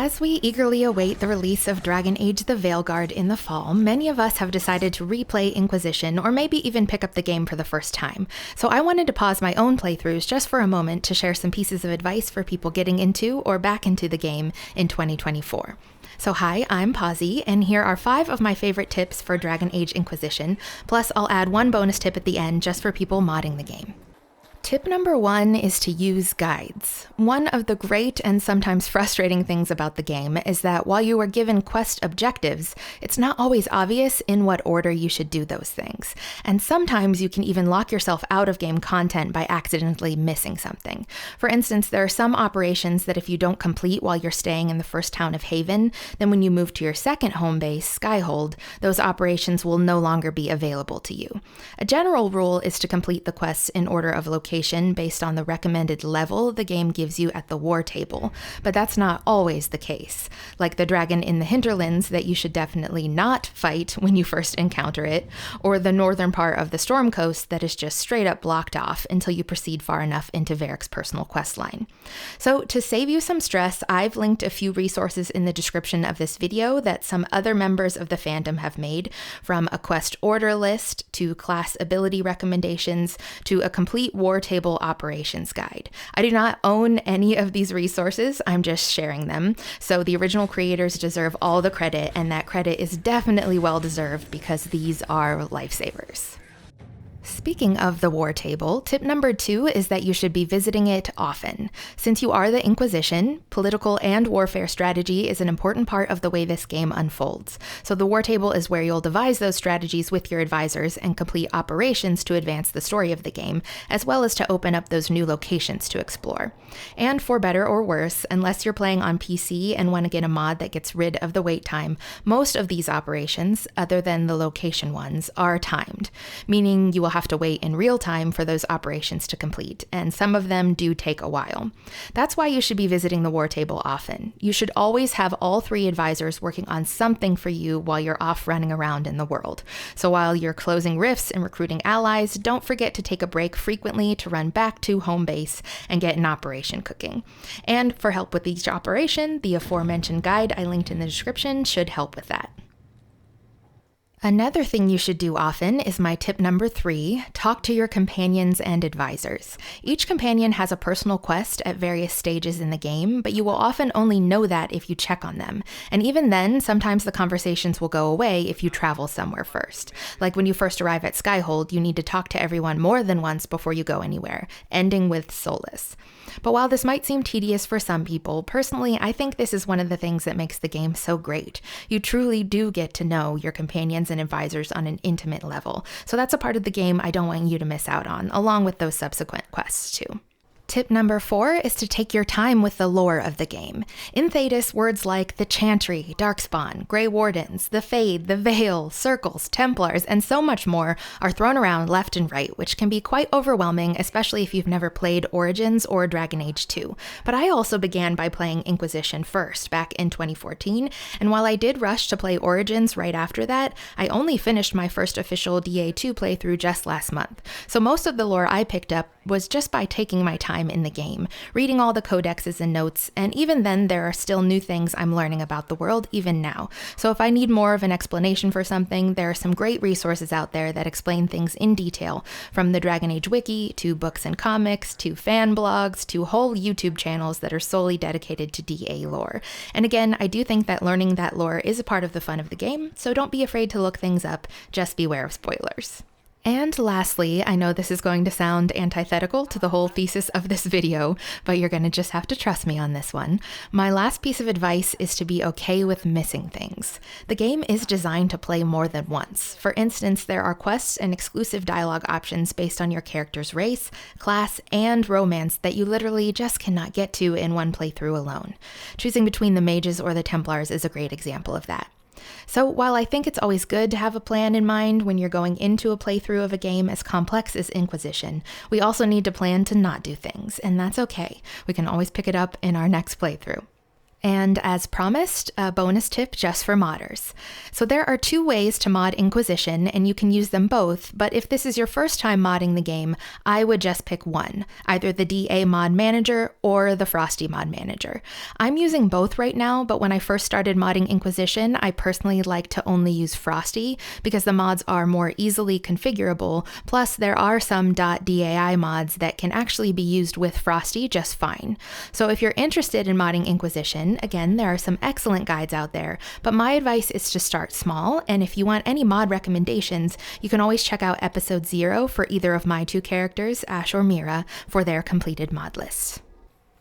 As we eagerly await the release of Dragon Age the Veilguard in the fall, many of us have decided to replay Inquisition or maybe even pick up the game for the first time. So I wanted to pause my own playthroughs just for a moment to share some pieces of advice for people getting into or back into the game in 2024. So hi, I'm Pazzi, and here are 5 of my favorite tips for Dragon Age Inquisition, plus I'll add one bonus tip at the end just for people modding the game. Tip number 1 is to use guides. One of the great and sometimes frustrating things about the game is that while you are given quest objectives, it's not always obvious in what order you should do those things. And sometimes you can even lock yourself out of game content by accidentally missing something. For instance, there are some operations that if you don't complete while you're staying in the first town of Haven, then when you move to your second home base, Skyhold, those operations will no longer be available to you. A general rule is to complete the quests in order of location based on the recommended level the game gives you at the war table, but that's not always the case. Like the dragon in the hinterlands that you should definitely not fight when you first encounter it, or the northern part of the Storm Coast that is just straight up blocked off until you proceed far enough into Varric's personal questline. So to save you some stress, I've linked a few resources in the description of this video that some other members of the fandom have made, from a quest order list to class ability recommendations to a complete war table operations guide. I do not own any of these resources, I'm just sharing them. So the original creators deserve all the credit, and that credit is definitely well deserved because these are lifesavers. Speaking of the war table, tip number 2 is that you should be visiting it often. Since you are the Inquisition, political and warfare strategy is an important part of the way this game unfolds. So the war table is where you'll devise those strategies with your advisors and complete operations to advance the story of the game, as well as to open up those new locations to explore. And for better or worse, unless you're playing on PC and want to get a mod that gets rid of the wait time, most of these operations, other than the location ones, are timed, meaning you will have to wait in real time for those operations to complete, and some of them do take a while. That's why you should be visiting the war table often. You should always have all 3 advisors working on something for you while you're off running around in the world. So while you're closing rifts and recruiting allies, don't forget to take a break frequently to run back to home base and get an operation cooking. And for help with each operation, the aforementioned guide I linked in the description should help with that. Another thing you should do often is my tip number 3, talk to your companions and advisors. Each companion has a personal quest at various stages in the game, but you will often only know that if you check on them. And even then, sometimes the conversations will go away if you travel somewhere first. Like when you first arrive at Skyhold, you need to talk to everyone more than once before you go anywhere, ending with Solus. But while this might seem tedious for some people, personally, I think this is one of the things that makes the game so great. You truly do get to know your companions and advisors on an intimate level. So that's a part of the game I don't want you to miss out on, along with those subsequent quests too. Tip number 4 is to take your time with the lore of the game. In Thedas, words like the Chantry, Darkspawn, Grey Wardens, the Fade, the Veil, Circles, Templars, and so much more are thrown around left and right, which can be quite overwhelming, especially if you've never played Origins or Dragon Age 2. But I also began by playing Inquisition first, back in 2014, and while I did rush to play Origins right after that, I only finished my first official DA2 playthrough just last month. So most of the lore I picked up was just by taking my time in the game, reading all the codexes and notes, and even then there are still new things I'm learning about the world even now. So if I need more of an explanation for something, there are some great resources out there that explain things in detail, from the Dragon Age wiki, to books and comics, to fan blogs, to whole YouTube channels that are solely dedicated to DA lore. And again, I do think that learning that lore is a part of the fun of the game, so don't be afraid to look things up, just beware of spoilers. And lastly, I know this is going to sound antithetical to the whole thesis of this video, but you're going to just have to trust me on this one. My last piece of advice is to be okay with missing things. The game is designed to play more than once. For instance, there are quests and exclusive dialogue options based on your character's race, class, and romance that you literally just cannot get to in one playthrough alone. Choosing between the mages or the Templars is a great example of that. So while I think it's always good to have a plan in mind when you're going into a playthrough of a game as complex as Inquisition, we also need to plan to not do things, and that's okay. We can always pick it up in our next playthrough. And as promised, a bonus tip just for modders. So there are 2 ways to mod Inquisition, and you can use them both, but if this is your first time modding the game, I would just pick one, either the DA Mod Manager or the Frosty Mod Manager. I'm using both right now, but when I first started modding Inquisition, I personally like to only use Frosty because the mods are more easily configurable, plus there are some .dai mods that can actually be used with Frosty just fine. So if you're interested in modding Inquisition, again, there are some excellent guides out there, but my advice is to start small, and if you want any mod recommendations, you can always check out episode 0 for either of my 2 characters, Ash or Mira, for their completed mod lists.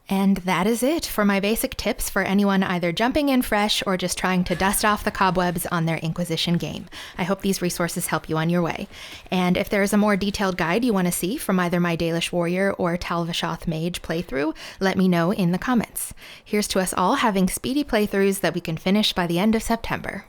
And that is it for my basic tips for anyone either jumping in fresh or just trying to dust off the cobwebs on their Inquisition game. I hope these resources help you on your way. And if there is a more detailed guide you want to see from either my Dalish Warrior or Talvashoth Mage playthrough, let me know in the comments. Here's to us all having speedy playthroughs that we can finish by the end of September.